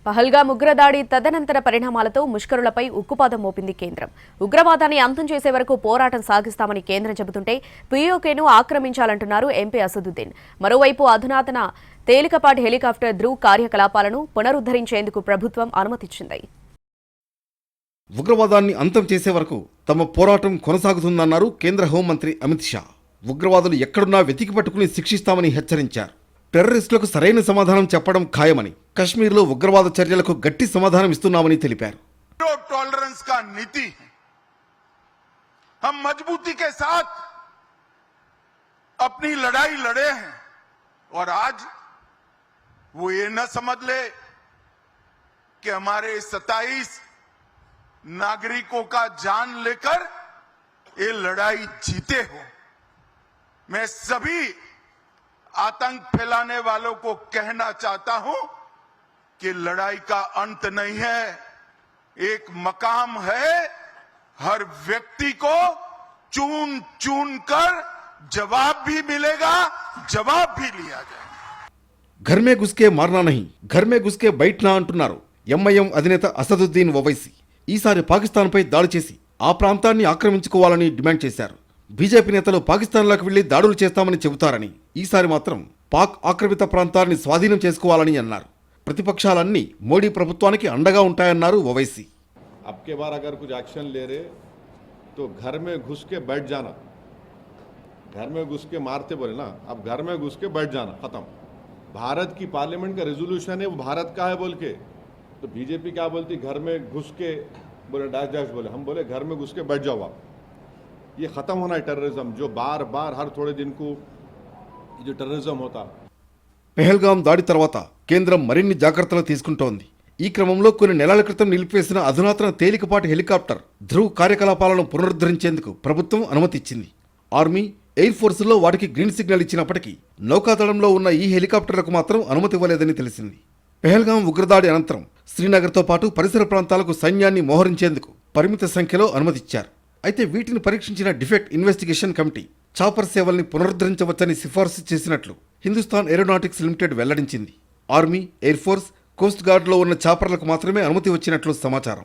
పహల్గామ్ ఉగ్రదాడి తదనంతర పరిణామాలతో ముష్కరులపై ఉక్కుపాదం మోపింది కేంద్రం. ఉగ్రవాదాన్ని అంతం చేసే వరకు పోరాటం సాగిస్తామని కేంద్రం చెబుతుంటే పీఓకేను ఆక్రమించాలంటున్నారు ఎంపీ అసదుద్దీన్. మరోవైపు అధునాతన తేలికపాటి హెలికాప్టర్ ధ్రువ్ కార్యకలాపాలను పునరుద్ధరించేందుకు ప్రభుత్వం అనుమతిచ్చింది. ఉగ్రవాదాన్ని అంతం చేసే వరకు తమ పోరాటం కొనసాగుతుందన్నారు కేంద్ర హోంమంత్రి అమిత్ షా. ఉగ్రవాదులు ఎక్కడున్నా వెతికి పట్టుకుని శిక్షిస్తామని హెచ్చరించారు. టెర్రరిస్టులకు సరైన సమాధానం చెప్పడం ఖాయమని, కశ్మీర్లో ఉగ్రవాద చర్యలకు గట్టి సమాధానం ఇస్తున్నామని తెలిపారు. टॉलरेंस का नीति है। हम मजबूती के साथ अपनी लड़ाई लड़े हैं और आज वो ये न समझ ले कि हमारे 27 नागरिकों का जान लेकर ये लड़ाई जीते हो। मैं सभी आतंक फैलाने वालों को कहना चाहता हूं कि लड़ाई का अंत नहीं है, एक मकाम है। हर व्यक्ति को चुन चुन कर जवाब भी मिलेगा, जवाब भी लिया जाएगा। घर में घुस के मारना नहीं, घर में घुस के बैठना అంటున్నారు ఎంఐఎం అధినేత అసదుద్దీన్ ఓవైసీ. ఈసారి పాకిస్తాన్పై దాడి చేసి ఆ ప్రాంతాన్ని ఆక్రమించుకోవాలని డిమాండ్ చేశారు. బీజేపీ నేతలు పాకిస్తాన్లోకి వెళ్లి దాడులు చేస్తామని చెబుతారని, ఈసారి మాత్రం పాక్ ఆక్రమిత ప్రాంతాన్ని స్వాధీనం చేసుకోవాలని అన్నారు. ప్రతిపక్షాలన్నీ మోడీ ప్రభుత్వానికి అండగా ఉంటాయన్నారు ఓవైసీ. अब के बार अगर कुछ एक्शन ले रहे तो घर में घुस के बैठ जाना, घर में घुस के मारते बोले ना, अब घर में घुस के बैठ जाना, खत्म। भारत की पार्लियामेंट का रेजोल्यूशन है, वो भारत का है बोल के, तो बीजेपी क्या बोलती, घर में घुस के बोले डैश डैश बोले, हम बोले घर में घुस के बैठ जाओ आप। ये खत्म होना है टेररिज्म, जो बार बार हर थोड़े दिन को जो टेररिज्म होता। పెహల్గాం దాడి తర్వాత కేంద్రం మరిన్ని జాగ్రత్తలు తీసుకుంటోంది. ఈ క్రమంలో కొన్ని నెలల క్రితం నిలిపివేసిన అధునాతన తేలికపాటి హెలికాప్టర్ ధ్రువ్ కార్యకలాపాలను పునరుద్ధరించేందుకు ప్రభుత్వం అనుమతిచ్చింది. ఆర్మీ, ఎయిర్ ఫోర్సుల్లో వాటికి గ్రీన్ సిగ్నల్ ఇచ్చినప్పటికీ నౌకాదళంలో ఉన్న ఈ హెలికాప్టర్లకు మాత్రం అనుమతి ఇవ్వలేదని తెలిసింది. పెహల్గాం ఉగ్రదాడి అనంతరం శ్రీనగర్తో పాటు పరిసర ప్రాంతాలకు సైన్యాన్ని మోహరించేందుకు పరిమిత సంఖ్యలో అనుమతిచ్చారు. అయితే వీటిని పరీక్షించిన డిఫెక్ట్ ఇన్వెస్టిగేషన్ కమిటీ చాపర్ సేవల్ని పునరుద్ధరించవచ్చని సిఫార్సు చేసినట్లు హిందుస్థాన్ ఏరోనాటిక్స్ లిమిటెడ్ వెల్లడించింది. ఆర్మీ, ఎయిర్ ఫోర్స్, కోస్ట్ గార్డులో ఉన్న చాపర్లకు మాత్రమే అనుమతి వచ్చినట్లు సమాచారం.